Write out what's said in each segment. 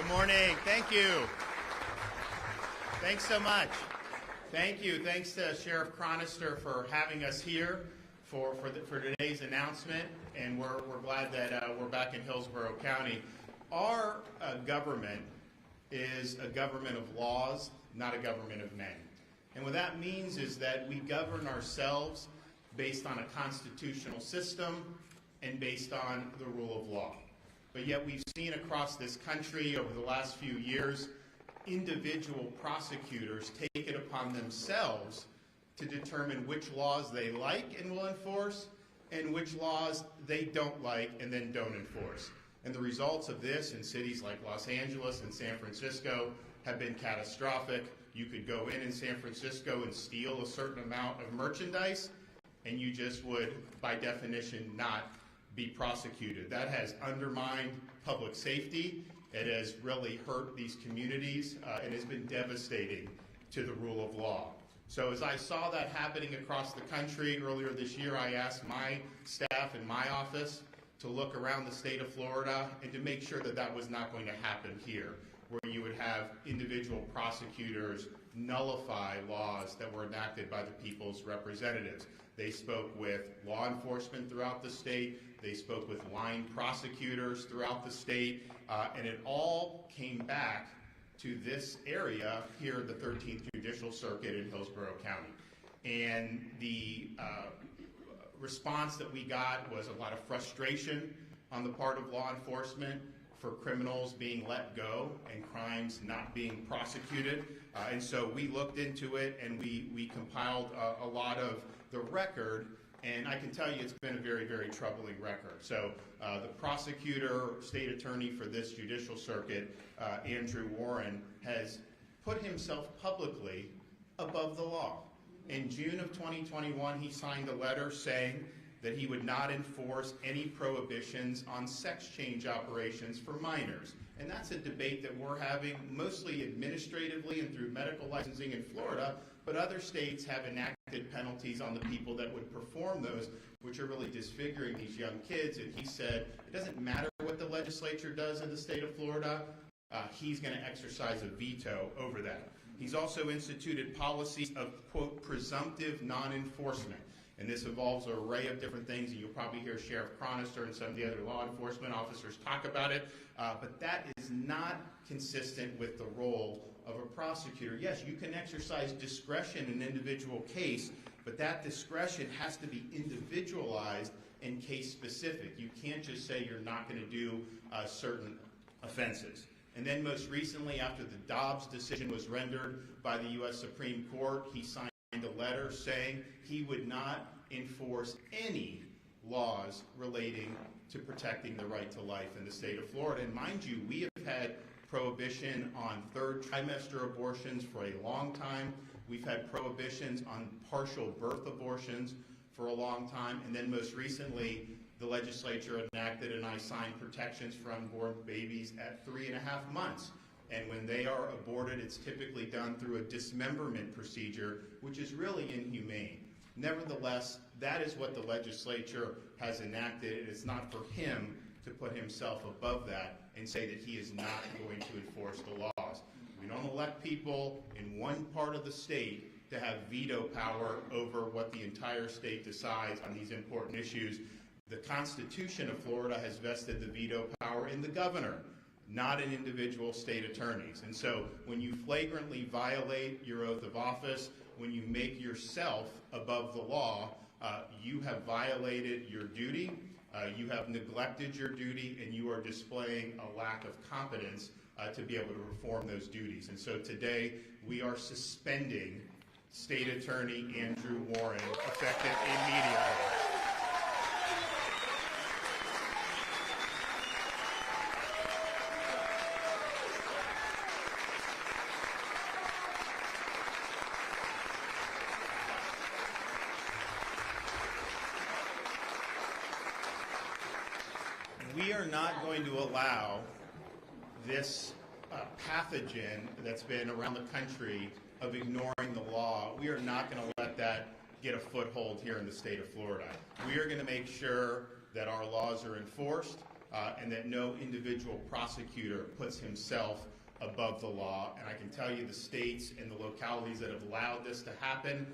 Good morning. Thank you. Thanks so much. Thank you. Thanks to Sheriff Chronister for having us here for today's announcement, and we're glad that we're back in Hillsborough County. Our government is a government of laws, not a government of men. And what that means is that we govern ourselves based on a constitutional system and based on the rule of law. But yet we've seen across this country over the last few years individual prosecutors take it upon themselves to determine which laws they like and will enforce and which laws they don't like and then don't enforce. And the results of this in cities like Los Angeles and San Francisco have been catastrophic. You could go in San Francisco and steal a certain amount of merchandise, and you just would, by definition, not be prosecuted. That has undermined public safety. It has really hurt these communities and has been devastating to the rule of law. So as I saw that happening across the country earlier this year, I asked my staff in my office to look around the state of Florida and to make sure that that was not going to happen here, where you would have individual prosecutors nullify laws that were enacted by the people's representatives. They spoke with law enforcement throughout the state. They spoke with line prosecutors throughout the state, and it all came back to this area here, the 13th Judicial Circuit in Hillsborough County. And the response that we got was a lot of frustration on the part of law enforcement for criminals being let go and crimes not being prosecuted. And so we looked into it and we compiled a lot of the record, and I can tell you it's been a very, very troubling record. So the prosecutor, state attorney for this judicial circuit, Andrew Warren, has put himself publicly above the law. In June of 2021, he signed a letter saying that he would not enforce any prohibitions on sex change operations for minors. And that's a debate that we're having mostly administratively and through medical licensing in Florida, but other states have enacted penalties on the people that would perform those, which are really disfiguring these young kids. And he said, it doesn't matter what the legislature does in the state of Florida, he's going to exercise a veto over that. He's also instituted policies of, quote, presumptive non-enforcement. And this involves an array of different things, and you'll probably hear Sheriff Chronister and some of the other law enforcement officers talk about it, but that is not consistent with the role of a prosecutor. Yes, you can exercise discretion in an individual case, but that discretion has to be individualized and case specific. You can't just say you're not going to do certain offenses. And then most recently, after the Dobbs decision was rendered by the U.S. Supreme Court, he signed a letter saying he would not enforce any laws relating to protecting the right to life in the state of Florida. And mind you, we have had prohibition on third trimester abortions for a long time. We've had prohibitions on partial birth abortions for a long time. And then most recently, the legislature enacted and I signed protections for unborn babies at 3.5 months. And when they are aborted, it's typically done through a dismemberment procedure, which is really inhumane. Nevertheless, that is what the legislature has enacted, and it's not for him to put himself above that and say that he is not going to enforce the laws. We don't elect people in one part of the state to have veto power over what the entire state decides on these important issues. The Constitution of Florida has vested the veto power in the governor, not in individual state attorneys. And so when you flagrantly violate your oath of office, when you make yourself above the law, you have violated your duty, you have neglected your duty, and you are displaying a lack of competence to be able to perform those duties. And so today we are suspending State Attorney Andrew Warren effective immediately. We are not going to allow this pathogen that's been around the country of ignoring the law. We are not going to let that get a foothold here in the state of Florida. We are going to make sure that our laws are enforced, and that no individual prosecutor puts himself above the law. And I can tell you the states and the localities that have allowed this to happen,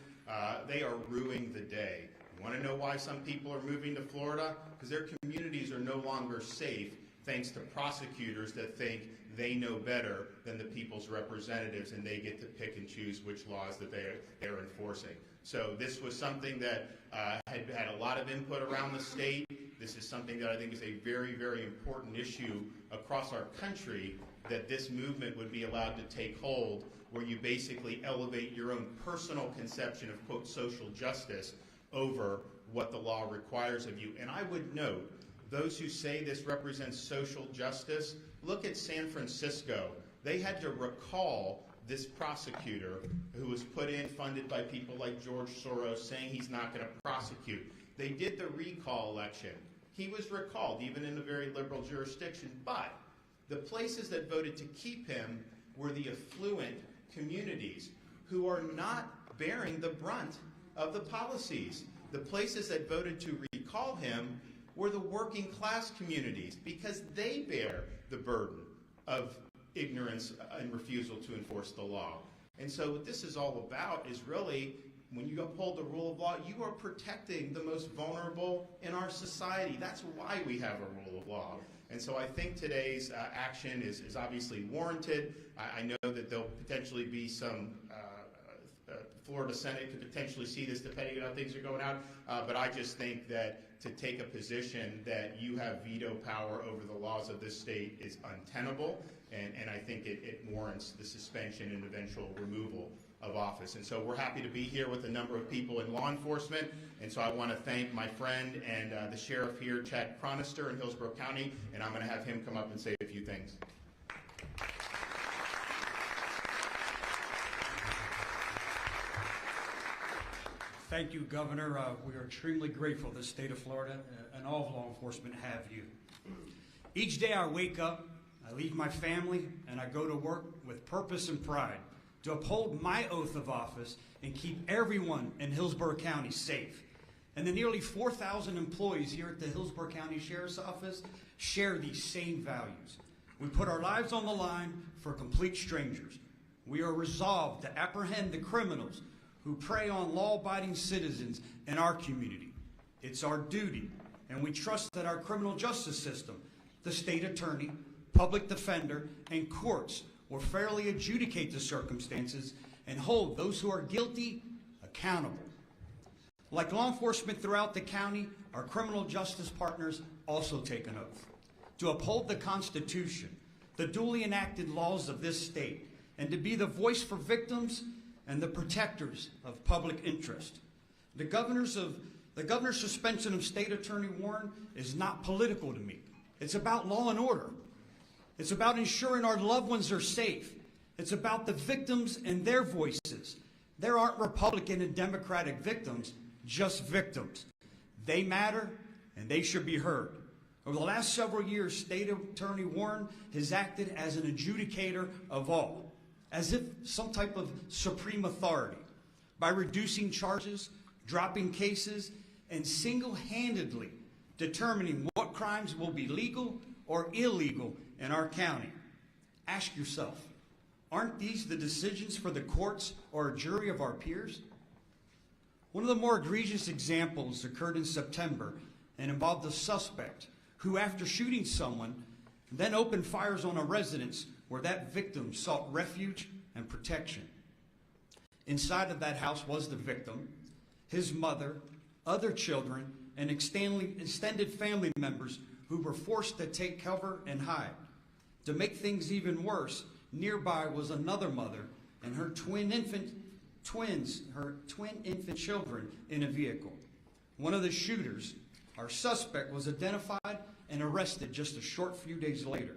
they are ruining the day. You want to know why some people are moving to Florida? Because their communities are no longer safe thanks to prosecutors that think they know better than the people's representatives, and they get to pick and choose which laws that they're enforcing. So this was something that had a lot of input around the state. This is something that I think is a very, very important issue across our country, that this movement would be allowed to take hold, where you basically elevate your own personal conception of, quote, social justice over what the law requires of you. And I would note, those who say this represents social justice, look at San Francisco. They had to recall this prosecutor who was put in, funded by people like George Soros, saying he's not going to prosecute. They did the recall election. He was recalled, even in a very liberal jurisdiction, but the places that voted to keep him were the affluent communities who are not bearing the brunt of the policies. The places that voted to recall him were the working class communities, because they bear the burden of ignorance and refusal to enforce the law. And so what this is all about is really, when you uphold the rule of law, you are protecting the most vulnerable in our society. That's why we have a rule of law. And so I think today's action is obviously warranted. I know that there'll potentially be some Florida Senate could potentially see this depending on how things are going out. But I just think that to take a position that you have veto power over the laws of this state is untenable. And I think it warrants the suspension and eventual removal of office. And so we're happy to be here with a number of people in law enforcement. And so I want to thank my friend and the sheriff here, Chad Chronister in Hillsborough County. And I'm going to have him come up and say a few things. Thank you, Governor. We are extremely grateful the state of Florida and all of law enforcement have you. Each day I wake up, I leave my family, and I go to work with purpose and pride to uphold my oath of office and keep everyone in Hillsborough County safe. And the nearly 4,000 employees here at the Hillsborough County Sheriff's Office share these same values. We put our lives on the line for complete strangers. We are resolved to apprehend the criminals who prey on law-abiding citizens in our community. It's our duty, and we trust that our criminal justice system, the state attorney, public defender, and courts will fairly adjudicate the circumstances and hold those who are guilty accountable. Like law enforcement throughout the county, our criminal justice partners also take an oath to uphold the Constitution, the duly enacted laws of this state, and to be the voice for victims and the protectors of public interest. The governor's suspension of State Attorney Warren is not political to me. It's about law and order. It's about ensuring our loved ones are safe. It's about the victims and their voices. There aren't Republican and Democratic victims, just victims. They matter, and they should be heard. Over the last several years, State Attorney Warren has acted as an adjudicator of all, as if some type of supreme authority, by reducing charges, dropping cases, and single-handedly determining what crimes will be legal or illegal in our county. Ask yourself, aren't these the decisions for the courts or a jury of our peers? One of the more egregious examples occurred in September and involved a suspect who, after shooting someone, then opened fires on a residence where that victim sought refuge and protection. Inside of that house was the victim, his mother, other children, and extended family members who were forced to take cover and hide. To make things even worse, nearby was another mother and her twin infant children in a vehicle. One of the shooters, our suspect, was identified and arrested just a short few days later.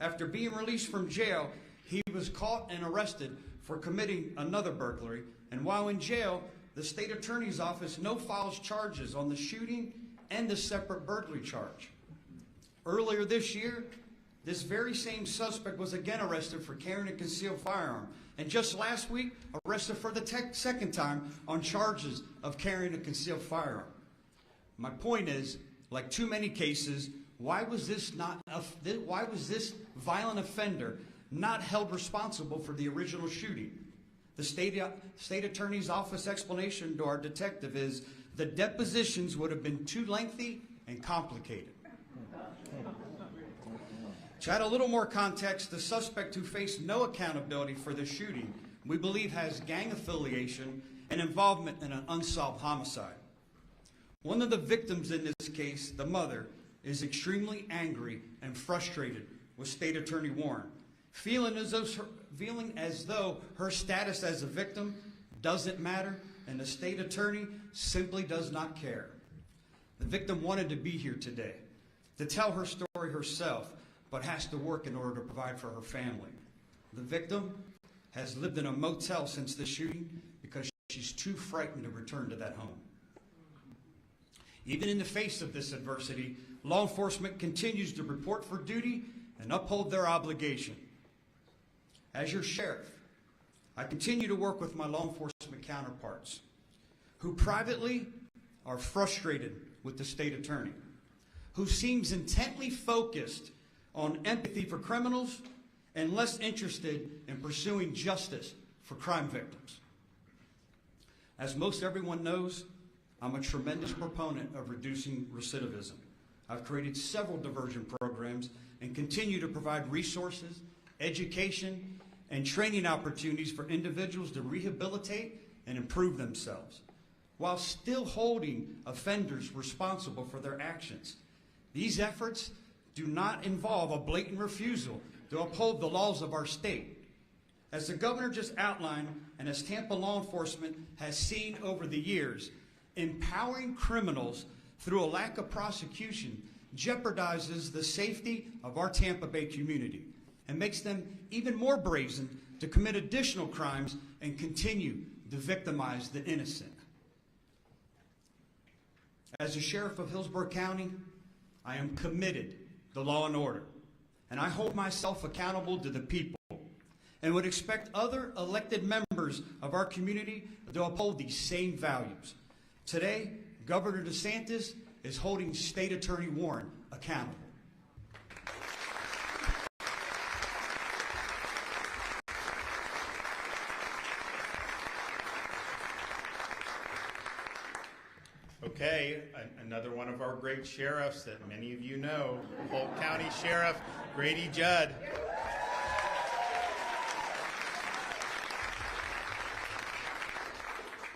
After being released from jail, he was caught and arrested for committing another burglary, and while in jail, the state attorney's office no-files charges on the shooting and the separate burglary charge. Earlier this year, this very same suspect was again arrested for carrying a concealed firearm, and just last week, arrested for the second time on charges of carrying a concealed firearm. My point is, like too many cases, why was this violent offender not held responsible for the original shooting? The state attorney's office explanation to our detective is the depositions would have been too lengthy and complicated. To add a little more context, the suspect, who faced no accountability for the shooting, we believe has gang affiliation and involvement in an unsolved homicide. One of the victims in this case, the mother, is extremely angry and frustrated with State Attorney Warren, feeling as though her status as a victim doesn't matter and the state attorney simply does not care. The victim wanted to be here today to tell her story herself, but has to work in order to provide for her family. The victim has lived in a motel since the shooting because she's too frightened to return to that home. Even in the face of this adversity, law enforcement continues to report for duty and uphold their obligation. As your sheriff, I continue to work with my law enforcement counterparts who privately are frustrated with the state attorney, who seems intently focused on empathy for criminals and less interested in pursuing justice for crime victims. As most everyone knows, I'm a tremendous proponent of reducing recidivism. I've created several diversion programs and continue to provide resources, education, and training opportunities for individuals to rehabilitate and improve themselves, while still holding offenders responsible for their actions. These efforts do not involve a blatant refusal to uphold the laws of our state. As the governor just outlined, and as Tampa law enforcement has seen over the years, empowering criminals through a lack of prosecution jeopardizes the safety of our Tampa Bay community and makes them even more brazen to commit additional crimes and continue to victimize the innocent. As the sheriff of Hillsborough County, I am committed to law and order, and I hold myself accountable to the people and would expect other elected members of our community to uphold these same values. Today, Governor DeSantis is holding State Attorney Warren accountable. Okay, another one of our great sheriffs that many of you know, Polk County Sheriff Grady Judd.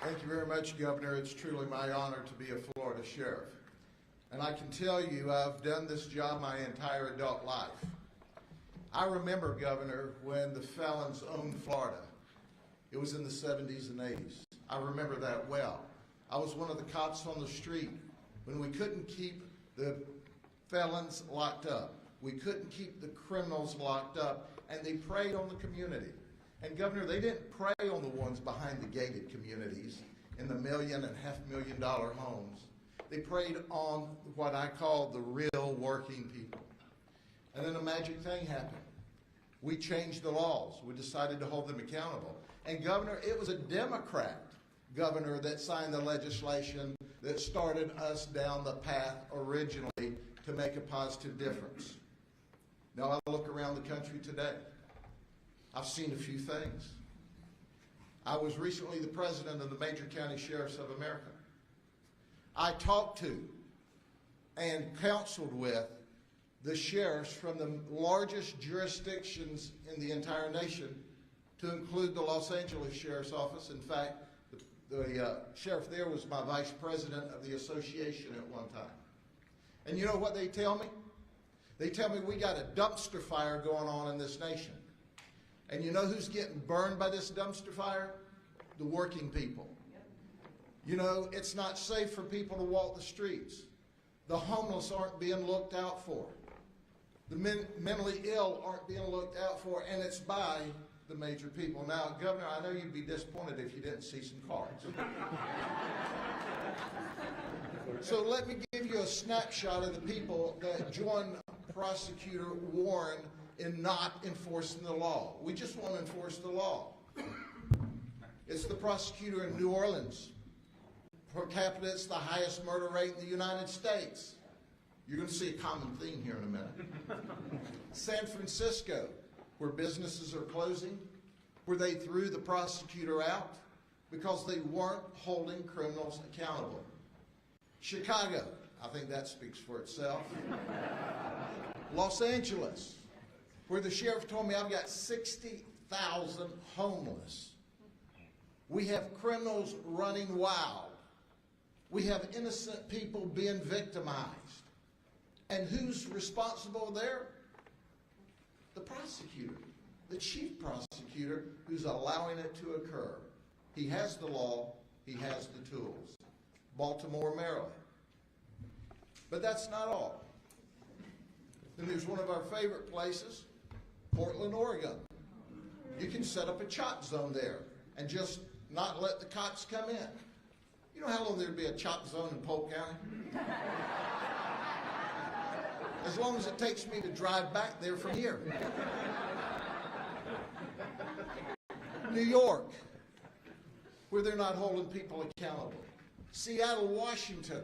Thank you very much, Governor. It's truly my honor to be a Florida sheriff. And I can tell you I've done this job my entire adult life. I remember, Governor, when the felons owned Florida. It was in the 70s and 80s. I remember that well. I was one of the cops on the street when we couldn't keep the felons locked up. We couldn't keep the criminals locked up, and they preyed on the community. And Governor, they didn't prey on the ones behind the gated communities in the $1 million and $500,000 homes. They preyed on what I call the real working people. And then a magic thing happened. We changed the laws. We decided to hold them accountable. And Governor, it was a Democrat governor that signed the legislation that started us down the path originally to make a positive difference. Now I look around the country today. I've seen a few things. I was recently the president of the Major County Sheriffs of America. I talked to and counseled with the sheriffs from the largest jurisdictions in the entire nation, to include the Los Angeles Sheriff's Office. In fact, the sheriff there was my vice president of the association at one time. And you know what they tell me? They tell me we got a dumpster fire going on in this nation. And you know who's getting burned by this dumpster fire? The working people. You know, it's not safe for people to walk the streets. The homeless aren't being looked out for. The mentally ill aren't being looked out for, and it's by the major people. Now, Governor, I know you'd be disappointed if you didn't see some cards. So let me give you a snapshot of the people that joined Prosecutor Warren in not enforcing the law. We just want to enforce the law. It's the prosecutor in New Orleans. Per capita, it's the highest murder rate in the United States. You're going to see a common theme here in a minute. San Francisco, where businesses are closing, where they threw the prosecutor out because they weren't holding criminals accountable. Chicago, I think that speaks for itself. Los Angeles, where the sheriff told me I've got 60,000 homeless. We have criminals running wild. We have innocent people being victimized. And who's responsible there? The prosecutor, the chief prosecutor who's allowing it to occur. He has the law, he has the tools. Baltimore, Maryland. But that's not all. Then there's one of our favorite places, Portland, Oregon. You can set up a chop zone there and just not let the cops come in. You know how long there'd be a chop zone in Polk County? As long as it takes me to drive back there from here. New York, where they're not holding people accountable. Seattle, Washington,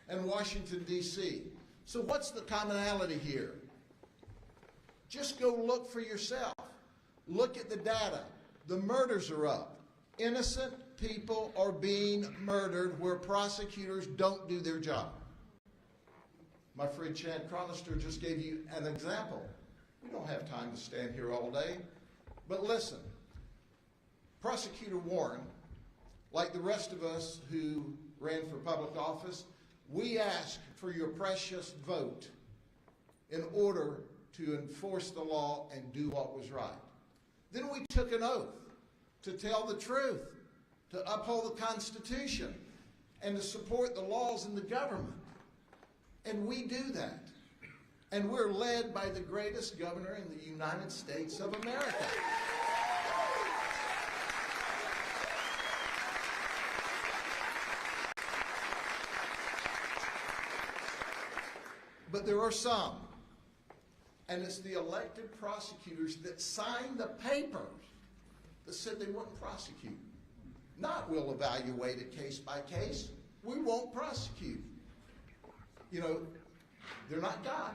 and Washington, D.C. So what's the commonality here? Just go look for yourself. Look at the data. The murders are up. Innocent people are being murdered where prosecutors don't do their job. My friend Chad Chronister just gave you an example. We don't have time to stand here all day. But listen, Prosecutor Warren, like the rest of us who ran for public office, we asked for your precious vote in order to enforce the law and do what was right. Then we took an oath to tell the truth, to uphold the Constitution, and to support the laws in the government. And we do that. And we're led by the greatest governor in the United States of America. But there are some, and it's the elected prosecutors that signed the papers that said they wouldn't prosecute. Not we'll evaluate it case by case. We won't prosecute. You know, they're not God.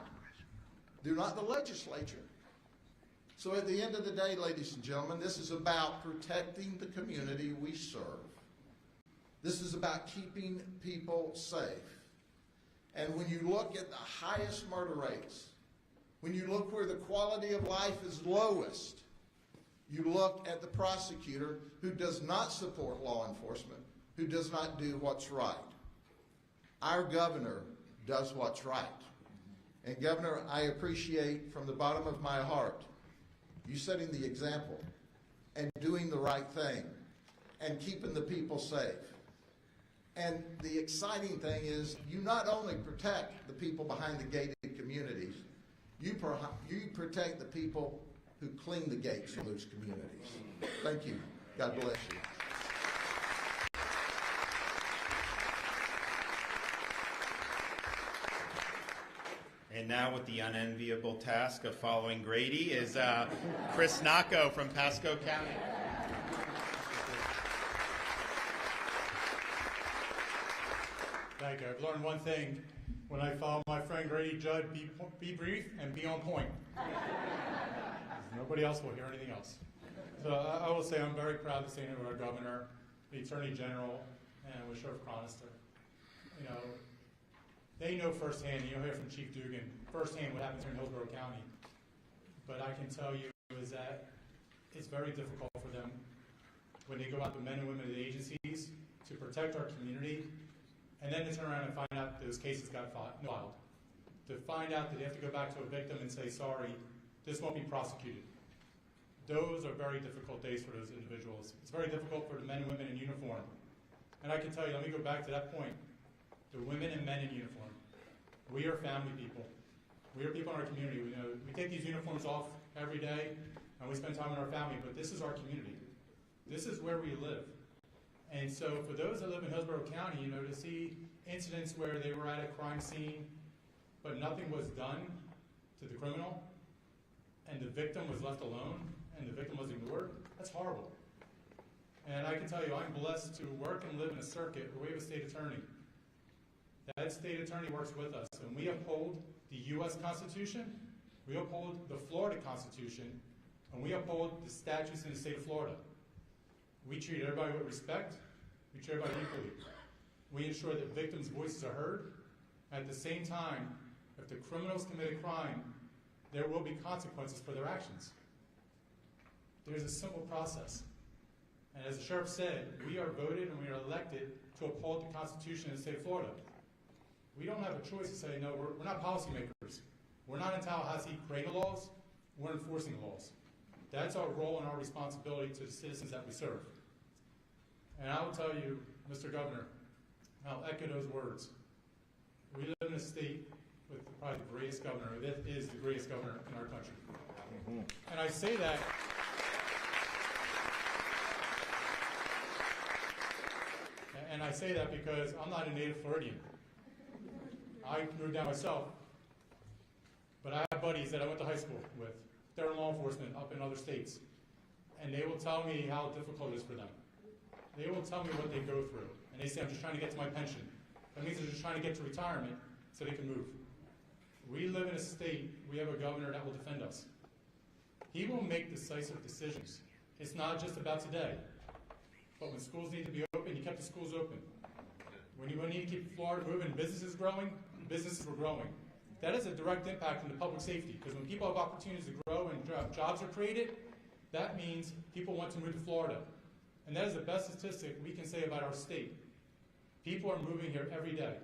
They're not the legislature. So at the end of the day, ladies and gentlemen, this is about protecting the community we serve. This is about keeping people safe. And when you look at the highest murder rates, when you look where the quality of life is lowest, you look at the prosecutor who does not support law enforcement, who does not do what's right. Our governor does what's right. And Governor, I appreciate from the bottom of my heart you setting the example and doing the right thing and keeping the people safe. And the exciting thing is you not only protect the people behind the gated communities, you protect the people who clean the gates in those communities. Thank you. God bless you. And now with the unenviable task of following Grady is Chris Nacco from Pasco County. Thank you. I've learned one thing. When I follow my friend Grady, Judd, be brief and be on point. Nobody else will hear anything else. So I will say I'm very proud to stand here with our governor, the Attorney General, and with Sheriff Chronister. You know, they know firsthand, you'll hear from Chief Dugan, firsthand what happens here in Hillsborough County. But I can tell you is that it's very difficult for them when they go out, the men and women of the agencies, to protect our community, and then to turn around and find out those cases got filed. To find out that they have to go back to a victim and say, sorry, this won't be prosecuted. Those are very difficult days for those individuals. It's very difficult for the men and women in uniform. And I can tell you, let me go back to that point. The women and men in uniform. We are family people. We are people in our community. We take these uniforms off every day and we spend time with our family, but this is our community. This is where we live. And so for those that live in Hillsborough County, to see incidents where they were at a crime scene, but nothing was done to the criminal, and the victim was left alone, and the victim was ignored, that's horrible. And I can tell you, I'm blessed to work and live in a circuit where we have a state attorney That state attorney works with us, and we uphold the U.S. Constitution, we uphold the Florida Constitution, and we uphold the statutes in the state of Florida. We treat everybody with respect. We treat everybody equally. We ensure that victims' voices are heard. At the same time, if the criminals commit a crime, there will be consequences for their actions. There's a simple process. And as the sheriff said, we are voted and we are elected to uphold the Constitution of the state of Florida. We don't have a choice to say, no, we're not policymakers. We're not in Tallahassee creating laws, we're enforcing the laws. That's our role and our responsibility to the citizens that we serve. And I will tell you, Mr. Governor, I'll echo those words. We live in a state with probably the greatest governor. It is the greatest governor in our country. And I say that because I'm not a native Floridian. I moved down myself, but I have buddies that I went to high school with. They're in law enforcement up in other states, and they will tell me how difficult it is for them. They will tell me what they go through, and they say, I'm just trying to get to my pension. That means they're just trying to get to retirement so they can move. We live in a state, we have a governor that will defend us. He will make decisive decisions. It's not just about today, but when schools need to be open, he kept the schools open. When you need to keep Florida moving, businesses growing, businesses were growing. That has a direct impact on the public safety, because when people have opportunities to grow and jobs are created, that means people want to move to Florida. And that is the best statistic we can say about our state. People are moving here every day.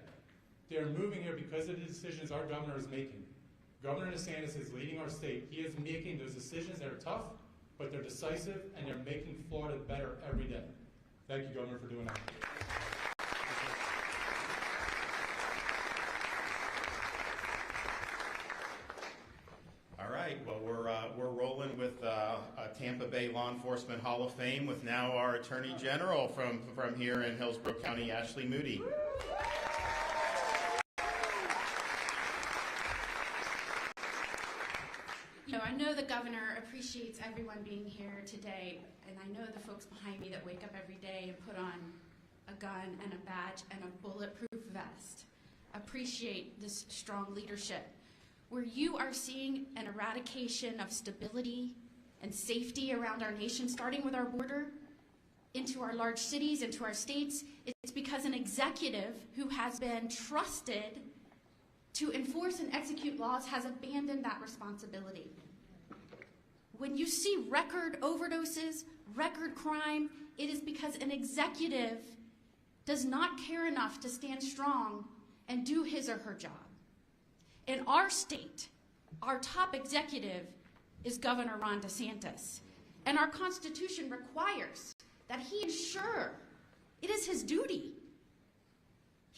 They are moving here because of the decisions our governor is making. Governor DeSantis is leading our state. He is making those decisions that are tough, but they're decisive, and they're making Florida better every day. Thank you, Governor, for doing that. All right, well, we're rolling with a Tampa Bay Law Enforcement Hall of Fame with now our Attorney General from here in Hillsborough County, Ashley Moody. I know the governor appreciates everyone being here today, and I know the folks behind me that wake up every day and put on a gun and a badge and a bulletproof vest appreciate this strong leadership. Where you are seeing an eradication of stability and safety around our nation, starting with our border, into our large cities, into our states, it's because an executive who has been trusted to enforce and execute laws has abandoned that responsibility. When you see record overdoses, record crime, it is because an executive does not care enough to stand strong and do his or her job. In our state, our top executive is Governor Ron DeSantis, and our Constitution requires that he ensure it is his duty.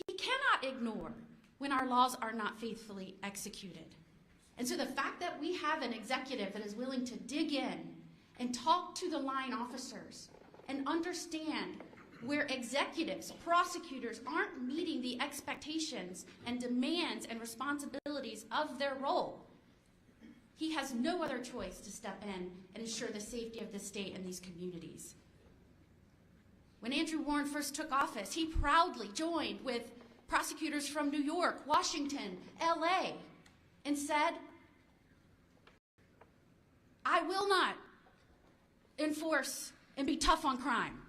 He cannot ignore when our laws are not faithfully executed. And so the fact that we have an executive that is willing to dig in and talk to the line officers and understand where executives, prosecutors aren't meeting the expectations and demands and responsibilities of their role, he has no other choice to step in and ensure the safety of the state and these communities. When Andrew Warren first took office, he proudly joined with prosecutors from New York, Washington, LA, and said, I will not enforce and be tough on crime.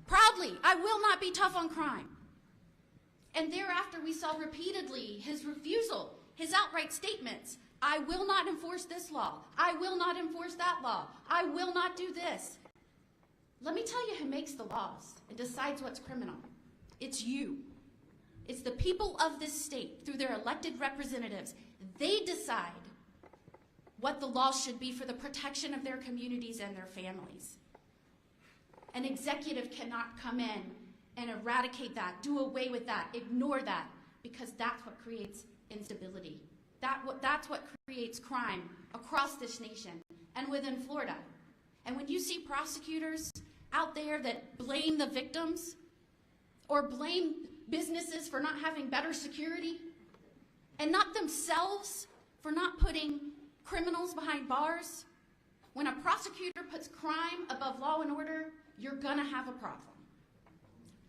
Proudly, I will not be tough on crime. And thereafter, we saw repeatedly his refusal, his outright statements. I will not enforce this law. I will not enforce that law. I will not do this. Let me tell you who makes the laws and decides what's criminal. It's you. It's the people of this state through their elected representatives. They decide what the laws should be for the protection of their communities and their families. An executive cannot come in and eradicate that, do away with that, ignore that, because that's what creates instability. That's what creates crime across this nation and within Florida. And when you see prosecutors out there that blame the victims or blame businesses for not having better security and not themselves for not putting criminals behind bars, when a prosecutor puts crime above law and order, you're going to have a problem.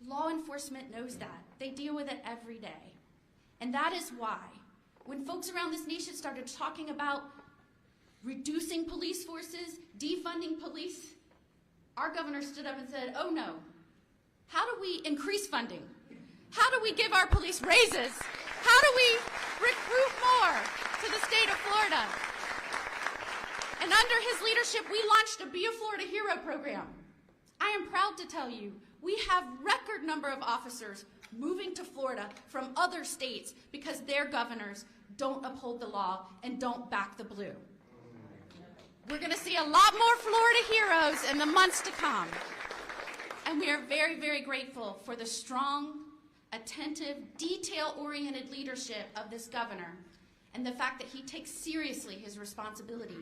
Law enforcement knows that. They deal with it every day. And that is why, when folks around this nation started talking about reducing police forces, defunding police, our governor stood up and said, oh no, how do we increase funding? How do we give our police raises? How do we recruit more to the state of Florida? And under his leadership, we launched a Be a Florida Hero program. I am proud to tell you, we have record number of officers moving to Florida from other states because their governors don't uphold the law and don't back the blue. We're going to see a lot more Florida heroes in the months to come. And we are very, very grateful for the strong, attentive, detail-oriented leadership of this governor and the fact that he takes seriously his responsibility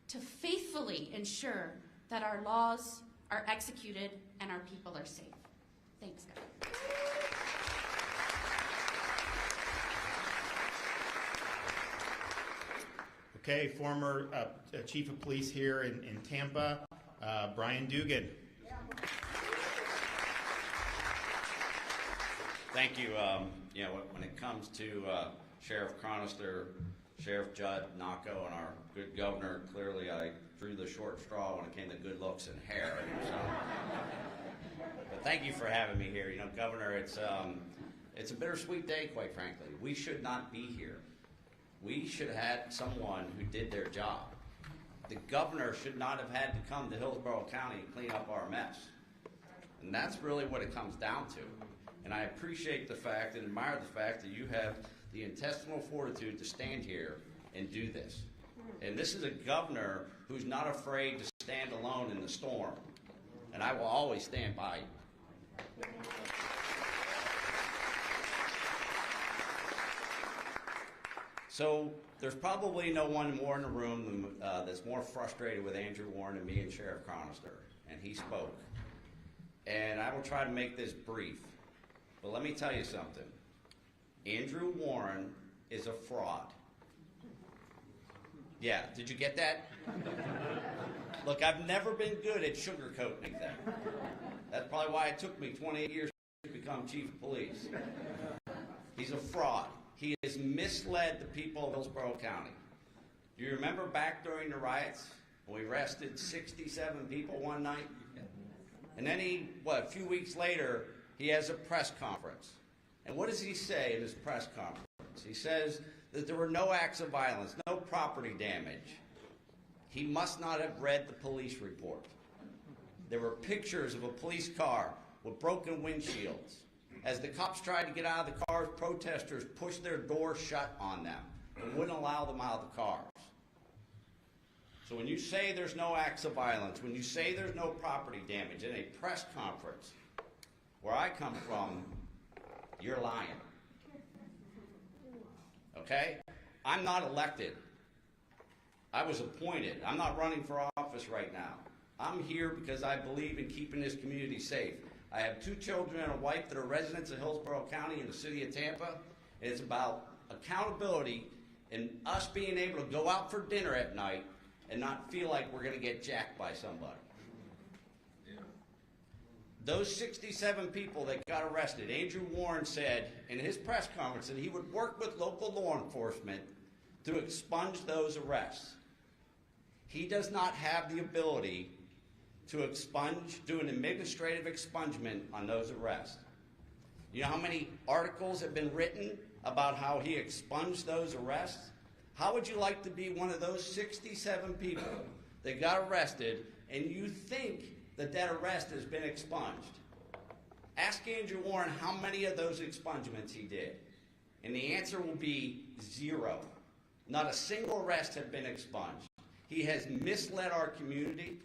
to faithfully ensure that our laws are executed and our people are safe. Thanks, Governor. Okay, former Chief of Police here in Tampa, Brian Dugan. Thank you. You know, when it comes to Sheriff Chronister, Sheriff Judd, Naco, and our good governor, clearly I drew the short straw when it came to good looks and hair. So. But thank you for having me here. You know, Governor, it's a bittersweet day, quite frankly. We should not be here. We should have had someone who did their job. The governor should not have had to come to Hillsborough County and clean up our mess. And that's really what it comes down to. And I appreciate the fact and admire the fact that you have the intestinal fortitude to stand here and do this. And this is a governor who's not afraid to stand alone in the storm. And I will always stand by you. So there's probably no one more in the room that's more frustrated with Andrew Warren than me and Sheriff Chronister. And he spoke. And I will try to make this brief. But let me tell you something. Andrew Warren is a fraud. Yeah, did you get that? Look, I've never been good at sugarcoating anything. That's probably why it took me 28 years to become chief of police. He's a fraud. He has misled the people of Hillsborough County. Do you remember back during the riots when we arrested 67 people one night? And then a few weeks later, he has a press conference. And what does he say in his press conference? He says that there were no acts of violence, no property damage. He must not have read the police report. There were pictures of a police car with broken windshields. As the cops tried to get out of the cars, protesters pushed their doors shut on them and wouldn't allow them out of the cars. So when you say there's no acts of violence, when you say there's no property damage in a press conference, where I come from, you're lying. Okay? I'm not elected. I was appointed. I'm not running for office right now. I'm here because I believe in keeping this community safe. I have 2 children and a wife that are residents of Hillsborough County in the city of Tampa. And it's about accountability and us being able to go out for dinner at night and not feel like we're going to get jacked by somebody. Those 67 people that got arrested, Andrew Warren said in his press conference that he would work with local law enforcement to expunge those arrests. He does not have the ability to do an administrative expungement on those arrests. You know how many articles have been written about how he expunged those arrests? How would you like to be one of those 67 people that got arrested and you think that arrest has been expunged? Ask Andrew Warren how many of those expungements he did. And the answer will be 0. Not a single arrest has been expunged. He has misled our community,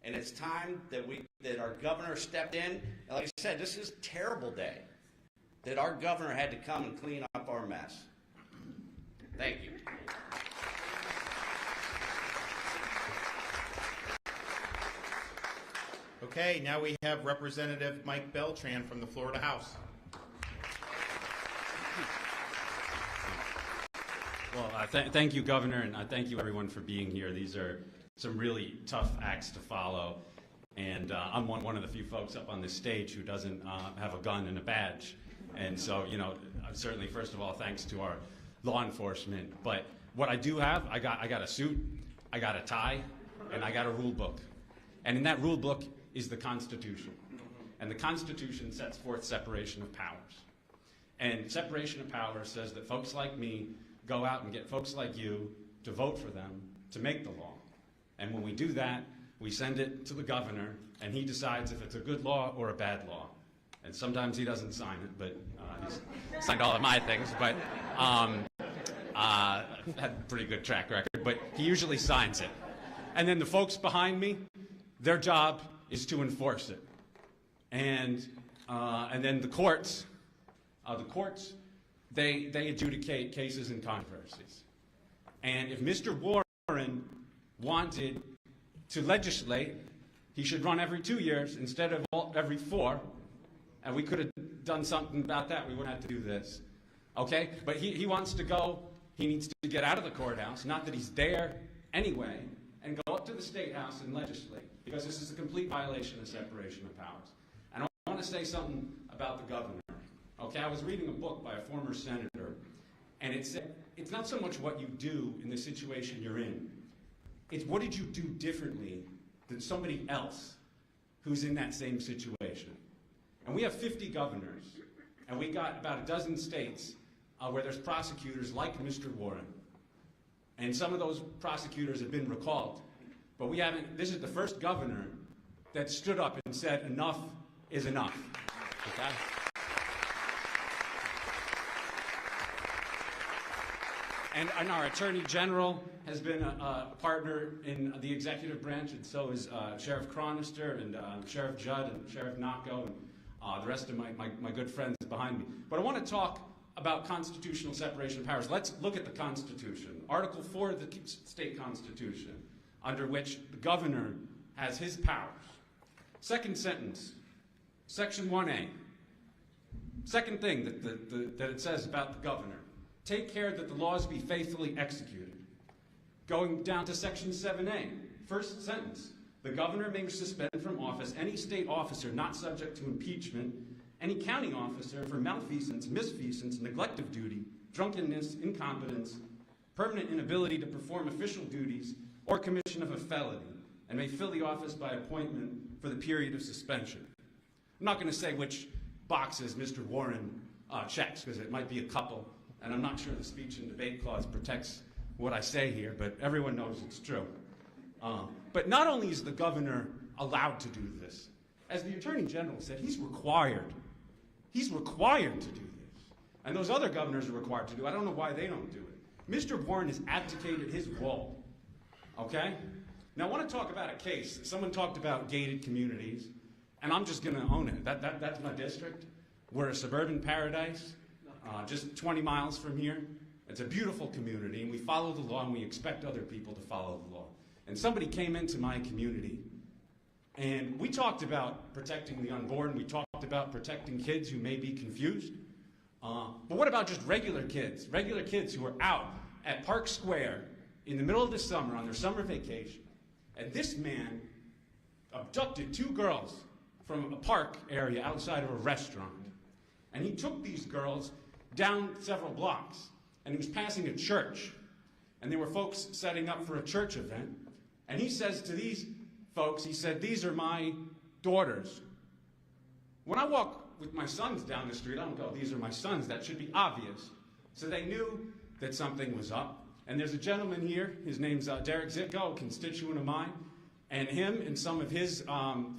and it's time that our governor stepped in. And like I said, this is a terrible day that our governor had to come and clean up our mess. Thank you. Okay, now we have Representative Mike Beltran from the Florida House. Well, thank you, Governor, and thank you, everyone, for being here. These are some really tough acts to follow. And I'm one of the few folks up on this stage who doesn't have a gun and a badge. And so, you know, certainly, first of all, thanks to our law enforcement. But what I do have, I got a suit, I got a tie, and I got a rule book. And in that rule book is the Constitution. And the Constitution sets forth separation of powers. And separation of powers says that folks like me go out and get folks like you to vote for them to make the law. And when we do that, we send it to the governor, and he decides if it's a good law or a bad law. And sometimes he doesn't sign it, but he's signed all of my things, but had a pretty good track record, but he usually signs it. And then the folks behind me, their job is to enforce it. And then the courts, they adjudicate cases and controversies. And if Mr. Warren wanted to legislate, he should run every 2 years instead of every 4. And we could have done something about that. We wouldn't have to do this. Okay? But he wants to go, he needs to get out of the courthouse, not that he's there anyway, and go up to the State House and legislate, because this is a complete violation of separation of powers. And I want to say something about the governor. Okay? I was reading a book by a former senator, and it said, it's not so much what you do in the situation you're in, it's what did you do differently than somebody else who's in that same situation. And we have 50 governors, and we got about a dozen states where there's prosecutors like Mr. Warren. And some of those prosecutors have been recalled. But we haven't, this is the first governor that stood up and said, enough is enough. Okay? And our Attorney General has been a partner in the executive branch, and so is Sheriff Chronister and Sheriff Judd and Sheriff Nocco and the rest of my good friends behind me. But I want to talk about constitutional separation of powers. Let's look at the Constitution. Article 4 of the state Constitution, under which the governor has his powers. Second sentence, Section 1A. Second thing that it says about the governor. Take care that the laws be faithfully executed. Going down to Section 7A, first sentence. The governor may suspend from office any state officer not subject to impeachment, any county officer for malfeasance, misfeasance, neglect of duty, drunkenness, incompetence, permanent inability to perform official duties, or commission of a felony, and may fill the office by appointment for the period of suspension. I'm not going to say which boxes Mr. Warren checks, because it might be a couple. And I'm not sure the speech and debate clause protects what I say here, but everyone knows it's true. But not only is the governor allowed to do this, as the Attorney General said, he's required. He's required to do this. And those other governors are required to do it. I don't know why they don't do it. Mr. Warren has abdicated his role. Okay? Now I want to talk about a case. Someone talked about gated communities, and I'm just going to own it. That's my district. We're a suburban paradise. Just 20 miles from here. It's a beautiful community, and we follow the law, and we expect other people to follow the law. And somebody came into my community, and we talked about protecting the unborn. We talked about protecting kids who may be confused. But what about just regular kids who are out at Park Square in the middle of the summer on their summer vacation, and this man abducted 2 girls from a park area outside of a restaurant. And he took these girls down several blocks, and he was passing a church, and there were folks setting up for a church event, and he says to these folks, he said, these are my daughters. When I walk with my sons down the street, I don't go, these are my sons. That should be obvious. So they knew that something was up. And there's a gentleman here, his name's Derek Zitko, a constituent of mine, and him and some of his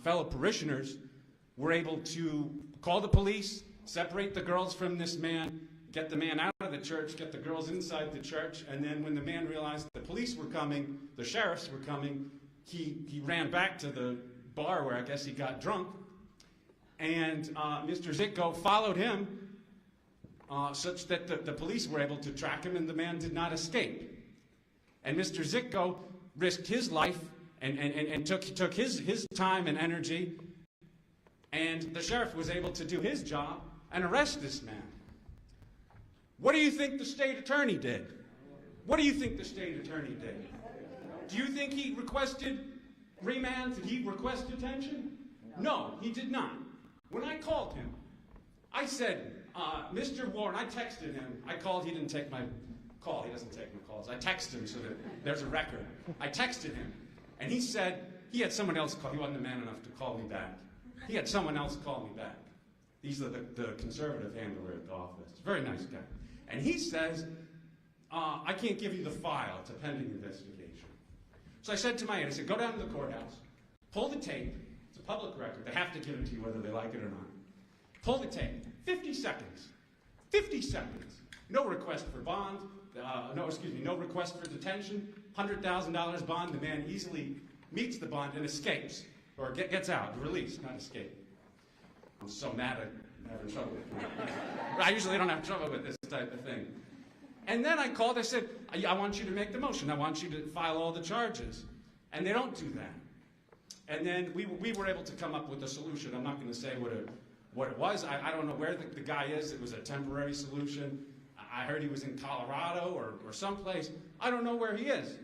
fellow parishioners were able to call the police, separate the girls from this man, get the man out of the church, get the girls inside the church, and then when the man realized the police were coming, the sheriffs were coming, he ran back to the bar where I guess he got drunk, and Mr. Zitko followed him such that the police were able to track him and the man did not escape. And Mr. Zitko risked his life and took his time and energy, and the sheriff was able to do his job and arrest this man. What do you think the state attorney did? What do you think the state attorney did? Do you think he requested remand? Did he request detention? No, he did not. When I called him, I said, Mr. Warren, I texted him. I called, he didn't take my call. He doesn't take my calls. I texted him so that there's a record. I texted him, and he said he had someone else call. He wasn't a man enough to call me back. He had someone else call me back. These are the conservative handler at the office. Very nice guy. And he says, I can't give you the file. It's a pending investigation. So I said to my aunt, I said, go down to the courthouse, pull the tape. It's a public record. They have to give it to you whether they like it or not. Pull the tape. 50 seconds. 50 seconds. No request for bond. No request for detention. $100,000 bond. The man easily meets the bond and escapes. Or gets out. Released, not escape. I'm so mad I'm having trouble with it. I usually don't have trouble with this type of thing. And then I called. I said, I want you to make the motion. I want you to file all the charges. And they don't do that. And then we were able to come up with a solution. I'm not going to say what it was. I don't know where the guy is. It was a temporary solution. I heard he was in Colorado or someplace. I don't know where he is.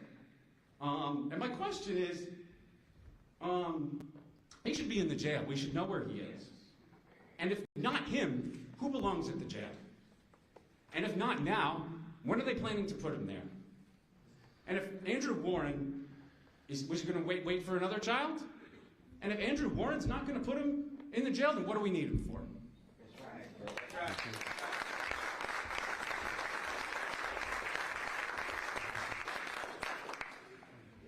And my question is, he should be in the jail. We should know where he is. And if not him, who belongs at the jail? And if not now, when are they planning to put him there? And if Andrew Warren was going to wait for another child? And if Andrew Warren's not going to put him in the jail, then what do we need him for? That's right.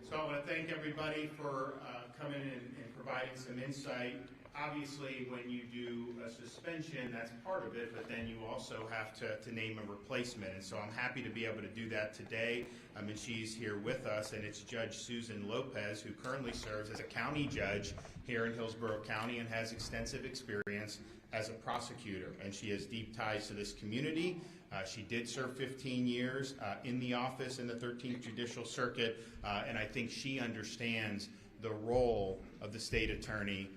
So I want to thank everybody for coming in and providing some insight. Obviously, when you do a suspension, that's part of it, but then you also have to name a replacement. And so I'm happy to be able to do that today. And she's here with us, and it's Judge Susan Lopez, who currently serves as a county judge here in Hillsborough County and has extensive experience as a prosecutor. And she has deep ties to this community. She did serve 15 years in the office in the 13th Judicial Circuit, and I think she understands the role of the state attorney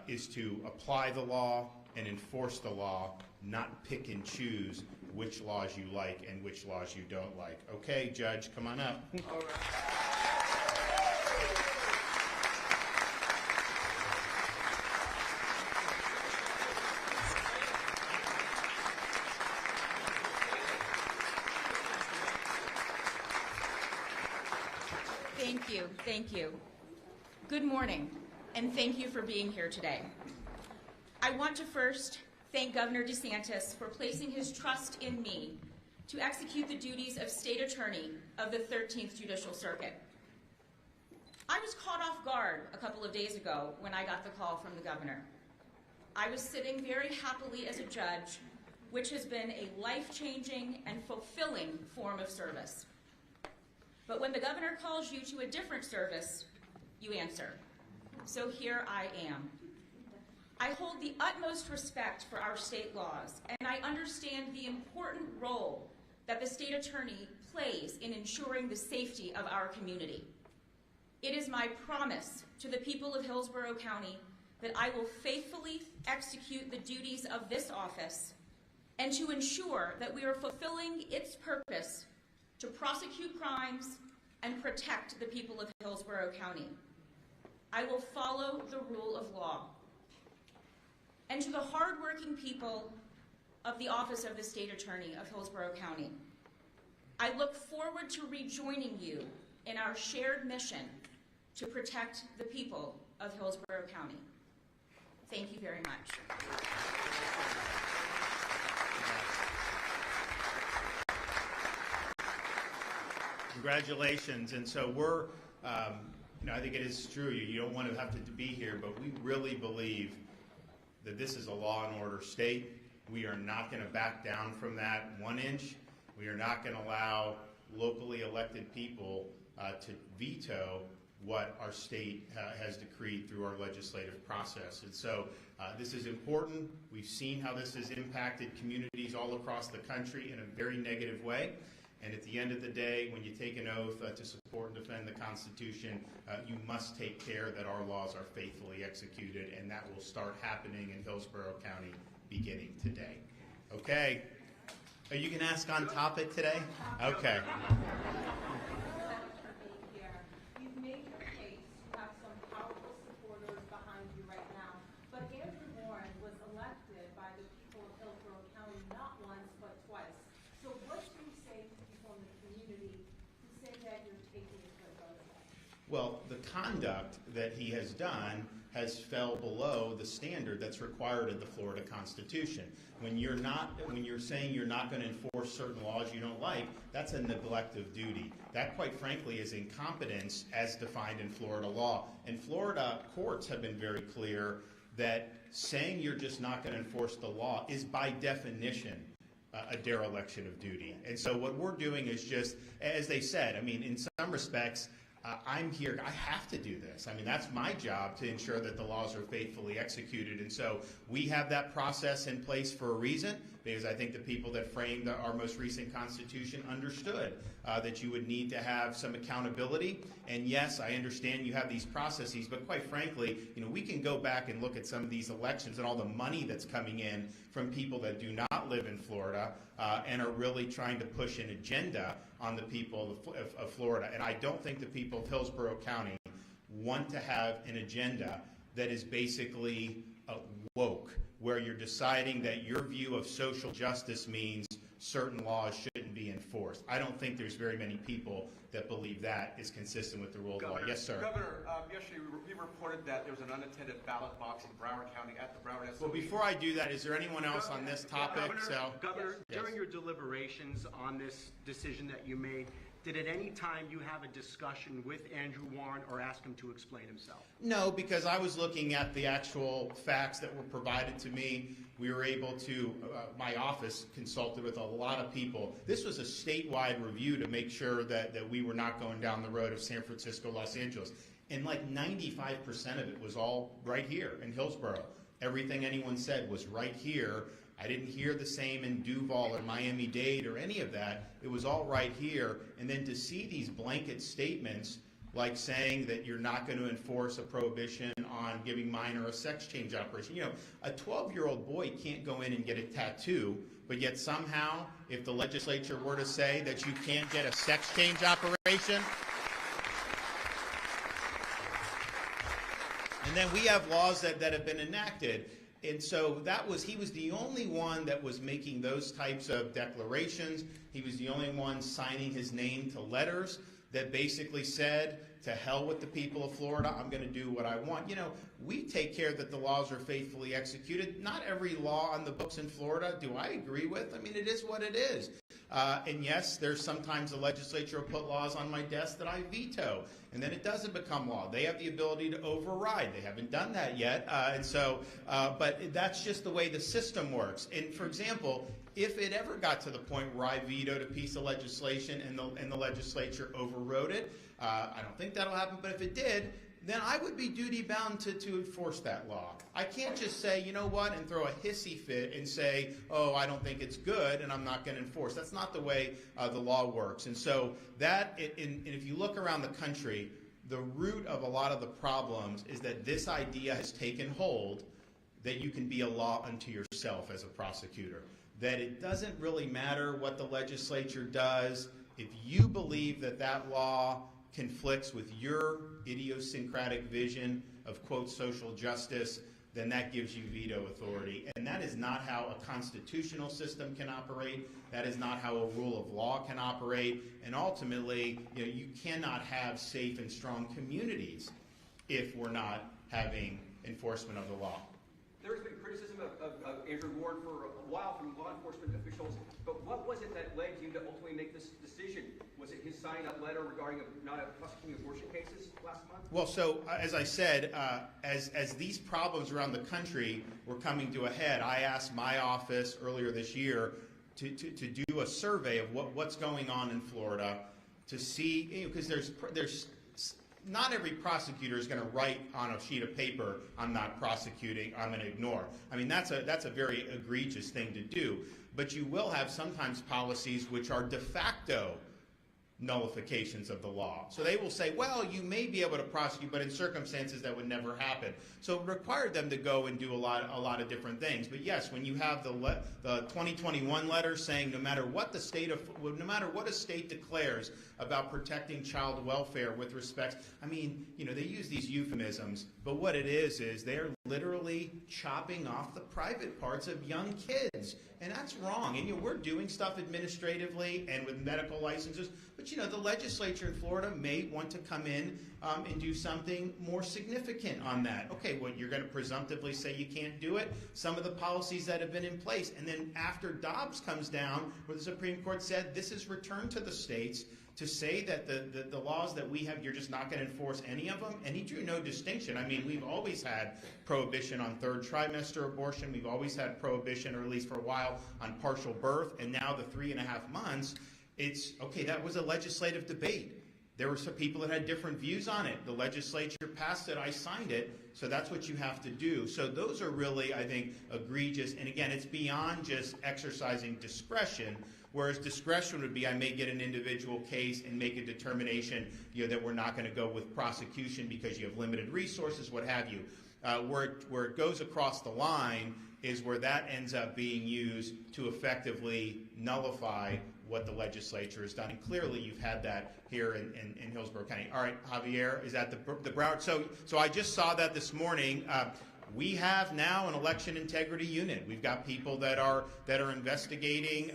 is to apply the law and enforce the law, not pick and choose which laws you like and which laws you don't like. Okay, Judge, come on up. All right. Thank you. Good morning, and thank you for being here today. I want to first thank Governor DeSantis for placing his trust in me to execute the duties of State Attorney of the 13th Judicial Circuit. I was caught off guard a couple of days ago when I got the call from the governor. I was sitting very happily as a judge, which has been a life-changing and fulfilling form of service. But when the governor calls you to a different service, you answer. So here I am. I hold the utmost respect for our state laws, and I understand the important role that the state attorney plays in ensuring the safety of our community. It is my promise to the people of Hillsborough County that I will faithfully execute the duties of this office and to ensure that we are fulfilling its purpose to prosecute crimes and protect the people of Hillsborough County. I will follow the rule of law. And to the hardworking people of the Office of the State Attorney of Hillsborough County, I look forward to rejoining you in our shared mission to protect the people of Hillsborough County. Thank you very much. Congratulations. And so we're, I think it is true, you don't want to have to be here, but we really believe that this is a law and order state. We are not going to back down from that 1 inch. We are not going to allow locally elected people to veto what our state has decreed through our legislative process. And so this is important. We've seen how this has impacted communities all across the country in a very negative way. And at the end of the day, when you take an oath to support and defend the Constitution, you must take care that our laws are faithfully executed, and that will start happening in Hillsborough County beginning today. Okay. Are you going to ask on topic today? Okay. You've made your case to have some power Well, the conduct that he has done has fell below the standard that's required in the Florida Constitution. When you're saying you're not going to enforce certain laws you don't like, that's a neglect of duty. That, quite frankly, is incompetence as defined in Florida law. And Florida courts have been very clear that saying you're just not going to enforce the law is by definition a dereliction of duty. And so what we're doing is just, as they said, I mean, in some respects, I'm here, I have to do this. I mean, that's my job to ensure that the laws are faithfully executed. And so we have that process in place for a reason, because I think the people that framed our most recent Constitution understood that you would need to have some accountability. And yes, I understand you have these processes, but quite frankly, we can go back and look at some of these elections and all the money that's coming in from people that do not live in Florida and are really trying to push an agenda on the people of Florida. And I don't think the people of Hillsborough County want to have an agenda that is basically woke, where you're deciding that your view of social justice means certain laws shouldn't be enforced. I don't think there's very many people that believe that is consistent with the rule of law. Yes, sir. Governor, yesterday we reported that there was an unattended ballot box in Broward County at the Broward SOB. Well, before I do that, is there anyone else on this topic? Governor, Yes. during your deliberations on this decision that you made, did at any time you have a discussion with Andrew Warren or ask him to explain himself? No, because I was looking at the actual facts that were provided to me. We were able to, my office consulted with a lot of people. This was a statewide review to make sure that we were not going down the road of San Francisco, Los Angeles. And like 95% of it was all right here in Hillsborough. Everything anyone said was right here. I didn't hear the same in Duval or Miami-Dade or any of that. It was all right here. And then to see these blanket statements like saying that you're not going to enforce a prohibition on giving minor a sex change operation. A 12-year-old boy can't go in and get a tattoo, but yet somehow, if the legislature were to say that you can't get a sex change operation, and then we have laws that have been enacted. And so he was the only one that was making those types of declarations. He was the only one signing his name to letters that basically said, to hell with the people of Florida, I'm going to do what I want. We take care that the laws are faithfully executed. Not every law on the books in Florida do I agree with. I mean, it is what it is. And yes, there's sometimes the legislature will put laws on my desk that I veto, and then it doesn't become law. They have the ability to override. They haven't done that yet. But that's just the way the system works. And for example, if it ever got to the point where I vetoed a piece of legislation and the legislature overrode it, I don't think that'll happen, but if it did, then I would be duty-bound to enforce that law. I can't just say, you know what, and throw a hissy fit and say, oh, I don't think it's good, and I'm not going to enforce. That's not the way the law works. And so and if you look around the country, the root of a lot of the problems is that this idea has taken hold that you can be a law unto yourself as a prosecutor. That it doesn't really matter what the legislature does. If you believe that that law conflicts with your idiosyncratic vision of, quote, social justice, then that gives you veto authority. And that is not how a constitutional system can operate. That is not how a rule of law can operate. And ultimately, you cannot have safe and strong communities if we're not having enforcement of the law. There has been criticism of Andrew Warren for a while from law enforcement officials, but what was it that led you to ultimately make this decision? Was it his sign-up letter regarding not prosecuting abortion cases last month? Well, so as I said, as these problems around the country were coming to a head, I asked my office earlier this year to do a survey of what's going on in Florida to see, because there's not every prosecutor is going to write on a sheet of paper, I'm not prosecuting, I'm going to ignore. I mean, that's a very egregious thing to do. But you will have sometimes policies which are de facto nullifications of the law. So they will say, well, you may be able to prosecute, but in circumstances that would never happen. So it required them to go and do a lot of different things. But yes, when you have the 2021 letter saying no matter what a state declares about protecting child welfare with respect, I mean, they use these euphemisms, but what it is they're literally chopping off the private parts of young kids. And that's wrong. And we're doing stuff administratively and with medical licenses, but you know, the legislature in Florida may want to come in and do something more significant on that. Okay, well, you're going to presumptively say you can't do it. Some of the policies that have been in place, and then after Dobbs comes down, where the Supreme Court said this is returned to the states, to say that the laws that we have, you're just not going to enforce any of them, and he drew no distinction. I mean, we've always had prohibition on third trimester abortion. We've always had prohibition, or at least for a while, on partial birth, and now the 3.5 months. It's, okay, that was a legislative debate. There were some people that had different views on it. The legislature passed it. I signed it. So that's what you have to do. So those are really, I think, egregious. And again, it's beyond just exercising discretion, whereas discretion would be I may get an individual case and make a determination, you know, that we're not going to go with prosecution because you have limited resources, what have you. Where it goes across the line is where that ends up being used to effectively nullify what the legislature has done. And clearly you've had that here in Hillsborough County. All right, Javier, is that the Broward? So I just saw that this morning. We have now an election integrity unit. We've got people that are investigating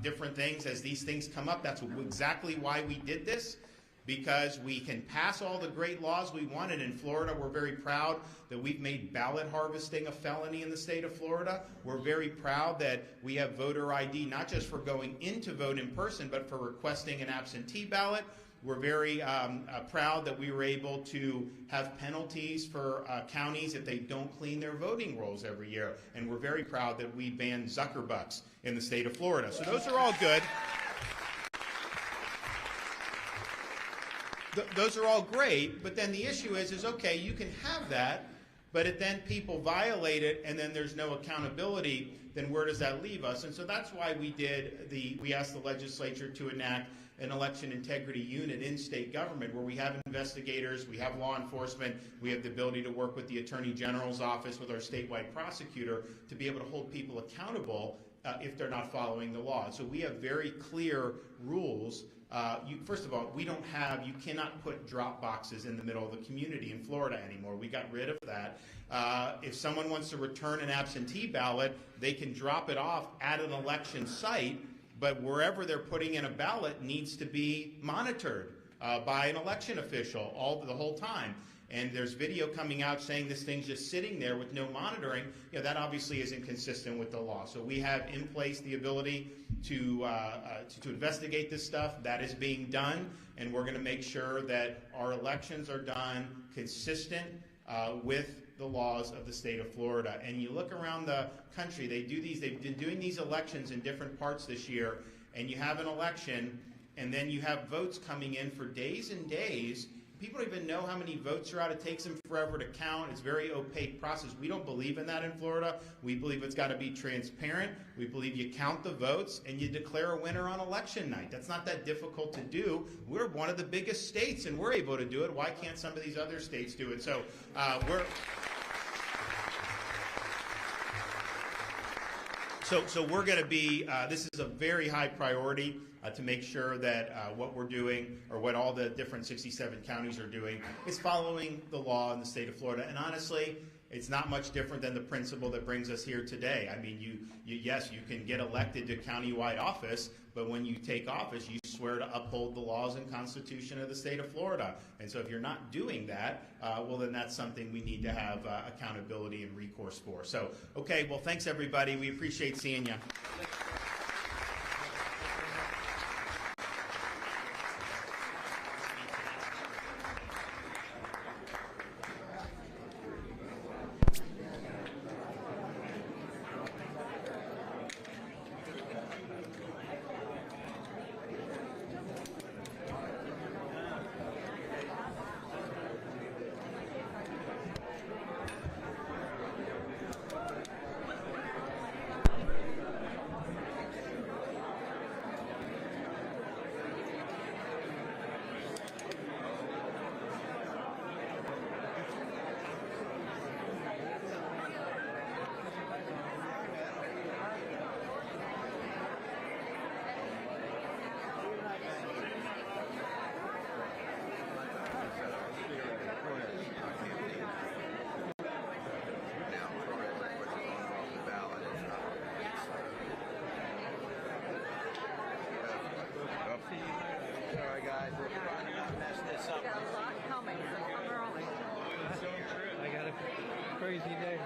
different things as these things come up. That's exactly why we did this, because we can pass all the great laws we wanted. In Florida, we're very proud that we've made ballot harvesting a felony in the state of Florida. We're very proud that we have voter ID, not just for going in to vote in person, but for requesting an absentee ballot. We're very proud that we were able to have penalties for counties if they don't clean their voting rolls every year. And we're very proud that we banned Zuckerbucks in the state of Florida. So those are all good. Those are all great, but then the issue is okay, you can have that, but then people violate it and then there's no accountability, then where does that leave us? And so that's why we asked the legislature to enact an election integrity unit in state government where we have investigators, we have law enforcement, we have the ability to work with the Attorney General's office, with our statewide prosecutor, to be able to hold people accountable if they're not following the law. So we have very clear rules. First of all, you cannot put drop boxes in the middle of the community in Florida anymore. We got rid of that. If someone wants to return an absentee ballot, they can drop it off at an election site, but wherever they're putting in a ballot needs to be monitored by an election official the whole time. And there's video coming out saying this thing's just sitting there with no monitoring. You know, that obviously isn't consistent with the law. So we have in place the ability to investigate this stuff. That is being done, and we're going to make sure that our elections are done consistent with the laws of the state of Florida. And you look around the country, they've been doing these elections in different parts this year, and you have an election, and then you have votes coming in for days and days. People don't even know how many votes are out. It takes them forever to count. It's a very opaque process. We don't believe in that in Florida. We believe it's got to be transparent. We believe you count the votes and you declare a winner on election night. That's not that difficult to do. We're one of the biggest states and we're able to do it. Why can't some of these other states do it? So we're going to be, this is a very high priority to make sure that what we're doing, or what all the different 67 counties are doing, is following the law in the state of Florida. And honestly, it's not much different than the principle that brings us here today. I mean, yes, you can get elected to countywide office, but when you take office, you swear to uphold the laws and Constitution of the state of Florida. And so if you're not doing that, well, then that's something we need to have accountability and recourse for. So, okay, well, thanks, everybody. We appreciate seeing you. guys were trying to mess this up. Got a lot coming, so come early. So true. I got a crazy day.